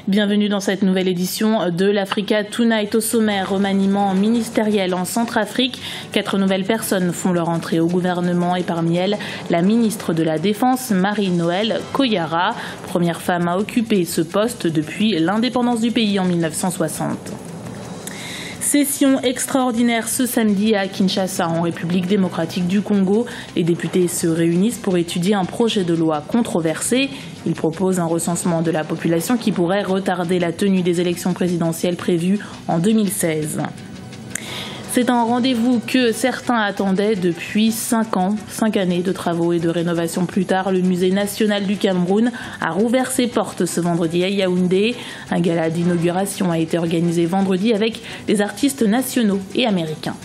Bienvenue dans cette nouvelle édition de l'Africa Tonight. Au sommaire, remaniement ministériel en Centrafrique. 4 nouvelles personnes font leur entrée au gouvernement et parmi elles, la ministre de la Défense, Marie-Noëlle Koyara, première femme à occuper ce poste depuis l'indépendance du pays en 1960. Session extraordinaire ce samedi à Kinshasa, en République démocratique du Congo. Les députés se réunissent pour étudier un projet de loi controversé. Ils proposent un recensement de la population qui pourrait retarder la tenue des élections présidentielles prévues en 2016. C'est un rendez-vous que certains attendaient depuis 5 ans. 5 années de travaux et de rénovation plus tard, le Musée national du Cameroun a rouvert ses portes ce vendredi à Yaoundé. Un gala d'inauguration a été organisé vendredi avec des artistes nationaux et américains.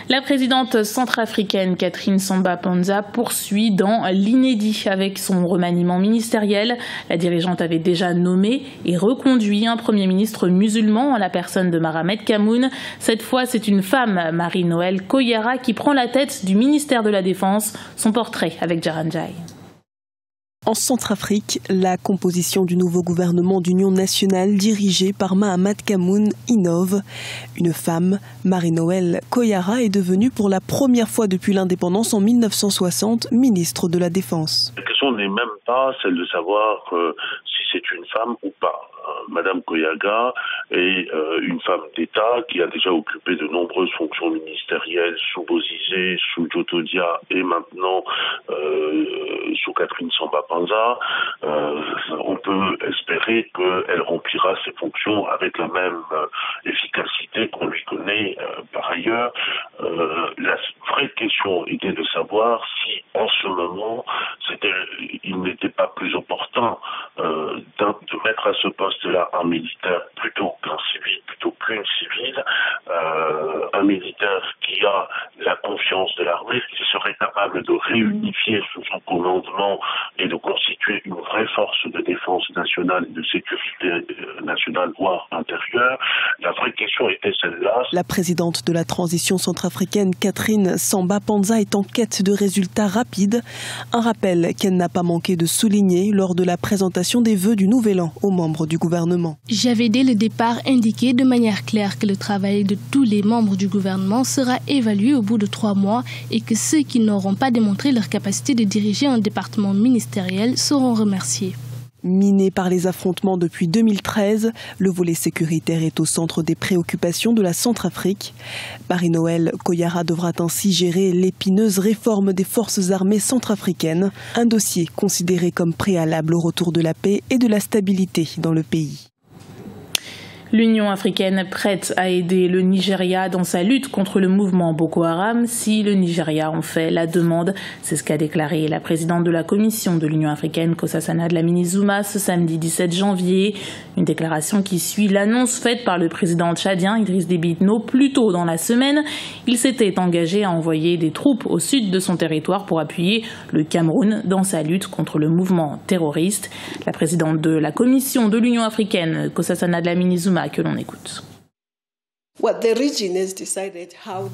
La présidente centrafricaine Catherine Samba-Panza poursuit dans l'inédit avec son remaniement ministériel. La dirigeante avait déjà nommé et reconduit un premier ministre musulman en la personne de Mahamat Kamoun. Cette fois, c'est une femme, Marie-Noëlle Koyara, qui prend la tête du ministère de la Défense. Son portrait avec Jaranjai. En Centrafrique, la composition du nouveau gouvernement d'union nationale dirigé par Mahamat Kamoun innove. Une femme, Marie-Noëlle Koyara, est devenue pour la première fois depuis l'indépendance en 1960 ministre de la Défense. La question n'est même pas celle de savoir si c'est une femme ou pas. Madame Koyara est une femme d'État qui a déjà occupé de nombreuses fonctions ministérielles sous Bozizé, sous Jotodia et maintenant sous Catherine Samba-Panza. On peut espérer qu'elle remplira ses fonctions avec la même efficacité qu'on lui connaît par ailleurs. La vraie question était de savoir si en ce moment il n'était pas plus opportun de mettre à ce poste-là un militaire plutôt qu'un civil, plutôt qu'une civile, un militaire qui a la confiance de l'armée, qui serait capable de réunifier sous son commandement et de constituer une vraie force de défense nationale et de sécurité nationale, voire intérieure. La vraie question était celle-là. La présidente de la transition centrafricaine, Catherine Samba-Panza, est en quête de résultats rapides. Un rappel qu'elle n'a pas manqué de souligner lors de la présentation des vœux du Nouvel An aux membres du gouvernement. J'avais dès le départ indiqué de manière claire que le travail de tous les membres du gouvernement sera évalué au bout de 3 mois et que ceux qui n'auront pas démontré leur capacité de diriger un département ministériel seront remerciés. Miné par les affrontements depuis 2013, le volet sécuritaire est au centre des préoccupations de la Centrafrique. Marie-Noëlle Koyara devra ainsi gérer l'épineuse réforme des forces armées centrafricaines, un dossier considéré comme préalable au retour de la paix et de la stabilité dans le pays. L'Union africaine prête à aider le Nigeria dans sa lutte contre le mouvement Boko Haram si le Nigeria en fait la demande. C'est ce qu'a déclaré la présidente de la commission de l'Union africaine, Nkosazana Dlamini-Zuma, ce samedi 17 janvier. Une déclaration qui suit l'annonce faite par le président tchadien Idriss Déby Itno plus tôt dans la semaine. Il s'était engagé à envoyer des troupes au sud de son territoire pour appuyer le Cameroun dans sa lutte contre le mouvement terroriste. La présidente de la commission de l'Union africaine, Nkosazana Dlamini-Zuma, que l'on écoute.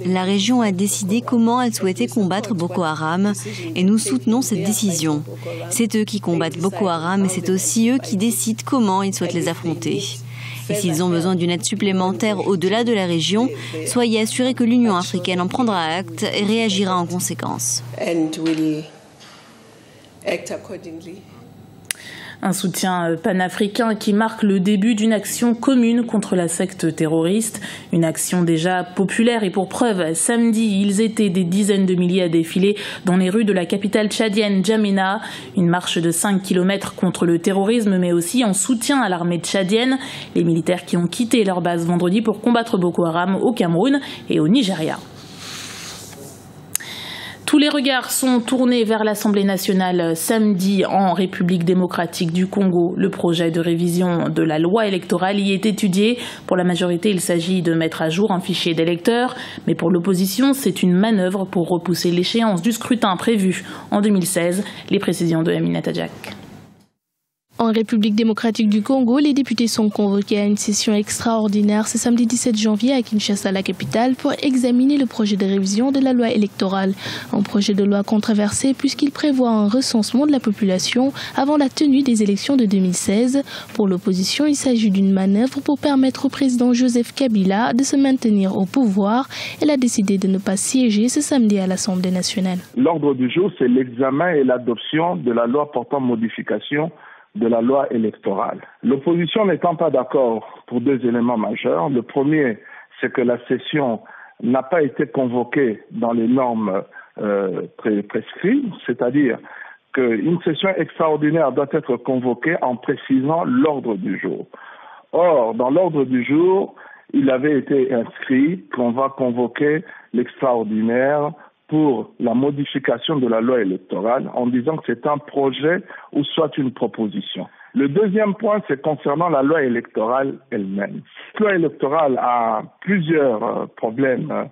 La région a décidé comment elle souhaitait combattre Boko Haram et nous soutenons cette décision. C'est eux qui combattent Boko Haram et c'est aussi eux qui décident comment ils souhaitent les affronter. Et s'ils ont besoin d'une aide supplémentaire au-delà de la région, soyez assurés que l'Union africaine en prendra acte et réagira en conséquence. Un soutien panafricain qui marque le début d'une action commune contre la secte terroriste. Une action déjà populaire et pour preuve, samedi, ils étaient des dizaines de milliers à défiler dans les rues de la capitale tchadienne, N'Djamena. Une marche de 5 km contre le terrorisme, mais aussi en soutien à l'armée tchadienne. Les militaires qui ont quitté leur base vendredi pour combattre Boko Haram au Cameroun et au Nigeria. Tous les regards sont tournés vers l'Assemblée nationale samedi en République démocratique du Congo. Le projet de révision de la loi électorale y est étudié. Pour la majorité, il s'agit de mettre à jour un fichier d'électeurs. Mais pour l'opposition, c'est une manœuvre pour repousser l'échéance du scrutin prévu en 2016. Les précisions de Aminata Jack. En République démocratique du Congo, les députés sont convoqués à une session extraordinaire ce samedi 17 janvier à Kinshasa, la capitale, pour examiner le projet de révision de la loi électorale. Un projet de loi controversé puisqu'il prévoit un recensement de la population avant la tenue des élections de 2016. Pour l'opposition, il s'agit d'une manœuvre pour permettre au président Joseph Kabila de se maintenir au pouvoir. Elle a décidé de ne pas siéger ce samedi à l'Assemblée nationale. L'ordre du jour, c'est l'examen et l'adoption de la loi portant modification de la loi électorale. L'opposition n'étant pas d'accord pour deux éléments majeurs. Le premier, c'est que la session n'a pas été convoquée dans les normes prescrites, c'est-à-dire qu'une session extraordinaire doit être convoquée en précisant l'ordre du jour. Or, dans l'ordre du jour, il avait été inscrit qu'on va convoquer l'extraordinaire pour la modification de la loi électorale en disant que c'est un projet ou soit une proposition. Le deuxième point, c'est concernant la loi électorale elle-même. La loi électorale a plusieurs problèmes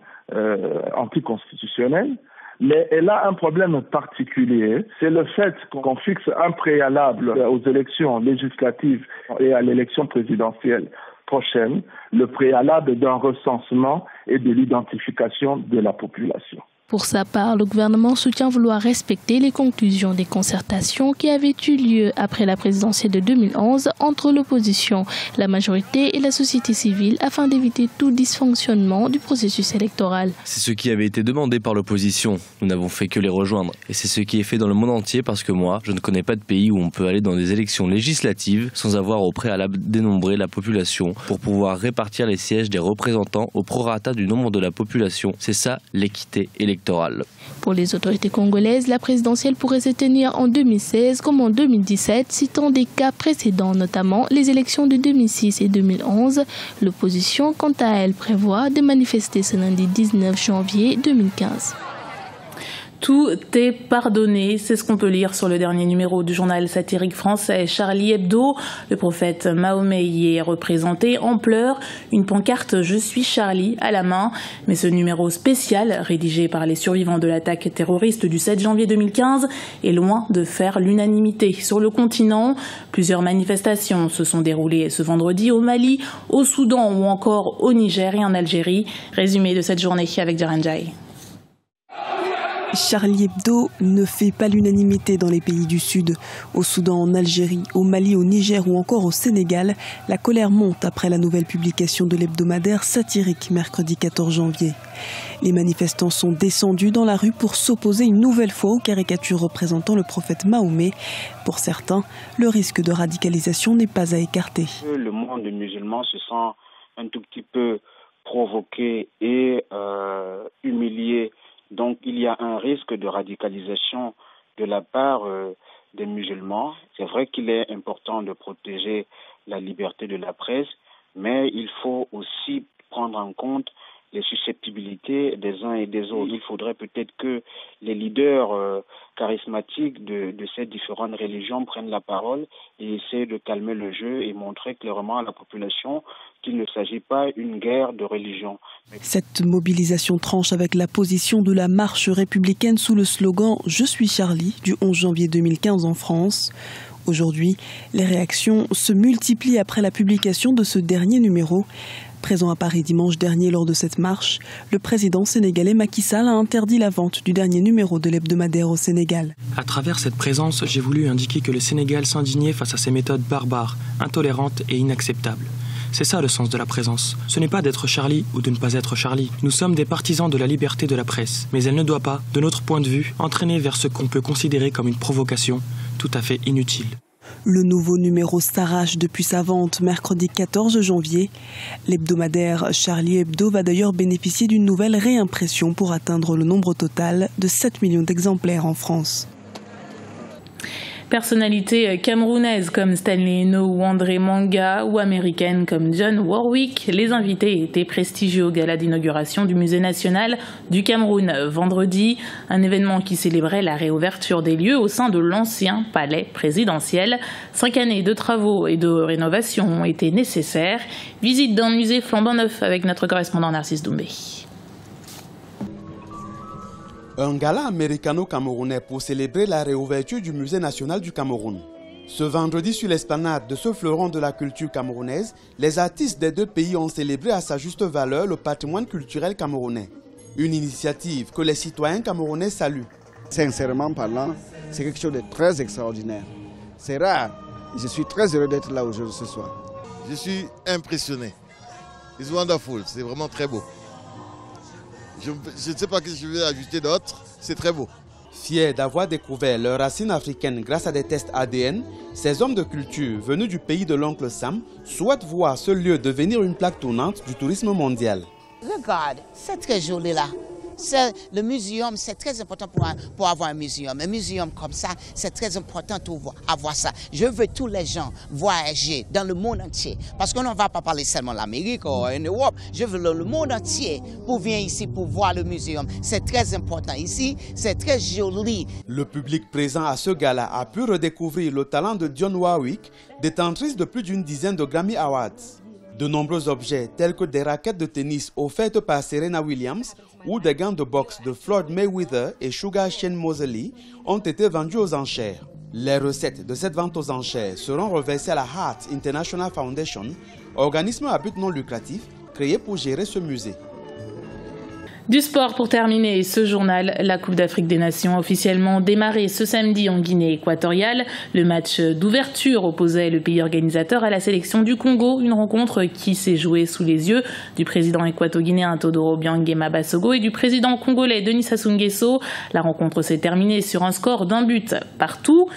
anticonstitutionnels, mais elle a un problème particulier, c'est le fait qu'on fixe un préalable aux élections législatives et à l'élection présidentielle prochaine, le préalable d'un recensement et de l'identification de la population. Pour sa part, le gouvernement soutient vouloir respecter les conclusions des concertations qui avaient eu lieu après la présidentielle de 2011 entre l'opposition, la majorité et la société civile afin d'éviter tout dysfonctionnement du processus électoral. C'est ce qui avait été demandé par l'opposition. Nous n'avons fait que les rejoindre. Et c'est ce qui est fait dans le monde entier parce que moi, je ne connais pas de pays où on peut aller dans des élections législatives sans avoir au préalable dénombré la population pour pouvoir répartir les sièges des représentants au prorata du nombre de la population. C'est ça l'équité électorale. Pour les autorités congolaises, la présidentielle pourrait se tenir en 2016 comme en 2017, citant des cas précédents, notamment les élections de 2006 et 2011. L'opposition, quant à elle, prévoit de manifester ce lundi 19 janvier 2015. Tout est pardonné, c'est ce qu'on peut lire sur le dernier numéro du journal satirique français Charlie Hebdo. Le prophète Mahomet y est représenté en pleurs, une pancarte « Je suis Charlie » à la main. Mais ce numéro spécial, rédigé par les survivants de l'attaque terroriste du 7 janvier 2015, est loin de faire l'unanimité. Sur le continent, plusieurs manifestations se sont déroulées ce vendredi au Mali, au Soudan ou encore au Niger et en Algérie. Résumé de cette journée avec Djaranjai. Charlie Hebdo ne fait pas l'unanimité dans les pays du Sud. Au Soudan, en Algérie, au Mali, au Niger ou encore au Sénégal, la colère monte après la nouvelle publication de l'hebdomadaire satirique mercredi 14 janvier. Les manifestants sont descendus dans la rue pour s'opposer une nouvelle fois aux caricatures représentant le prophète Mahomet. Pour certains, le risque de radicalisation n'est pas à écarter. Le monde musulman se sent un tout petit peu provoqué et humilié. Donc il y a un risque de radicalisation de la part des musulmans. C'est vrai qu'il est important de protéger la liberté de la presse, mais il faut aussi prendre en compte les susceptibilités des uns et des autres. Il faudrait peut-être que les leaders charismatiques de ces différentes religions prennent la parole et essaient de calmer le jeu et montrer clairement à la population qu'il ne s'agit pas d'une guerre de religion. Cette mobilisation tranche avec la position de la marche républicaine sous le slogan « Je suis Charlie » du 11 janvier 2015 en France. Aujourd'hui, les réactions se multiplient après la publication de ce dernier numéro. Présent à Paris dimanche dernier lors de cette marche, le président sénégalais Macky Sall a interdit la vente du dernier numéro de l'hebdomadaire au Sénégal. À travers cette présence, j'ai voulu indiquer que le Sénégal s'indignait face à ces méthodes barbares, intolérantes et inacceptables. C'est ça le sens de la présence. Ce n'est pas d'être Charlie ou de ne pas être Charlie. Nous sommes des partisans de la liberté de la presse, mais elle ne doit pas, de notre point de vue, entraîner vers ce qu'on peut considérer comme une provocation tout à fait inutile. Le nouveau numéro s'arrache depuis sa vente mercredi 14 janvier. L'hebdomadaire Charlie Hebdo va d'ailleurs bénéficier d'une nouvelle réimpression pour atteindre le nombre total de 7 millions d'exemplaires en France. Personnalités camerounaises comme Stanley Eno ou André Manga ou américaines comme John Warwick, les invités étaient prestigieux au gala d'inauguration du Musée national du Cameroun vendredi, un événement qui célébrait la réouverture des lieux au sein de l'ancien palais présidentiel. 5 années de travaux et de rénovation ont été nécessaires. Visite d'un musée flambant neuf avec notre correspondant Narcisse Doumbé. Un gala américano-camerounais pour célébrer la réouverture du Musée national du Cameroun. Ce vendredi, sur l'esplanade de ce fleuron de la culture camerounaise, les artistes des deux pays ont célébré à sa juste valeur le patrimoine culturel camerounais. Une initiative que les citoyens camerounais saluent. Sincèrement parlant, c'est quelque chose de très extraordinaire. C'est rare. Je suis très heureux d'être là aujourd'hui ce soir. Je suis impressionné. It's wonderful, c'est vraiment très beau. Je ne sais pas ce que je vais ajouter d'autre, c'est très beau. Fiers d'avoir découvert leurs racines africaines grâce à des tests ADN, ces hommes de culture venus du pays de l'oncle Sam souhaitent voir ce lieu devenir une plaque tournante du tourisme mondial. Regarde, c'est très joli là. Le muséum, c'est très important pour avoir un muséum. Un muséum comme ça, c'est très important pour avoir ça. Je veux tous les gens voyager dans le monde entier. Parce qu'on ne va pas parler seulement de l'Amérique ou en Europe. Je veux le monde entier pour venir ici pour voir le muséum. C'est très important ici, c'est très joli. Le public présent à ce gala a pu redécouvrir le talent de Dionne Warwick, détentrice de plus d'une dizaine de Grammy Awards. De nombreux objets tels que des raquettes de tennis offertes par Serena Williams ou des gants de boxe de Floyd Mayweather et Sugar Shane Mosley ont été vendus aux enchères. Les recettes de cette vente aux enchères seront reversées à la Heart International Foundation, organisme à but non lucratif créé pour gérer ce musée. Du sport pour terminer ce journal, la Coupe d'Afrique des Nations a officiellement démarré ce samedi en Guinée équatoriale. Le match d'ouverture opposait le pays organisateur à la sélection du Congo, une rencontre qui s'est jouée sous les yeux du président équato-guinéen Teodoro Obiang Basogo et du président congolais Denis Sassou Nguesso. La rencontre s'est terminée sur un score d'un but partout.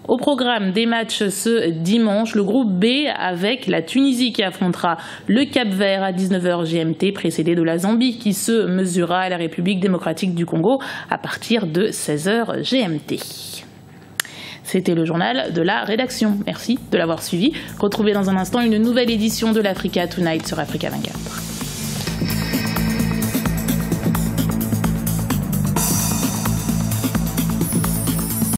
Au programme des matchs ce dimanche, le groupe B avec la Tunisie qui affrontera le Cap-Vert à 19h GMT, précédé de la Zambie qui se mesurera à la République démocratique du Congo à partir de 16h GMT. C'était le journal de la rédaction. Merci de l'avoir suivi. Retrouvez dans un instant une nouvelle édition de l'Africa Tonight sur Africa 24.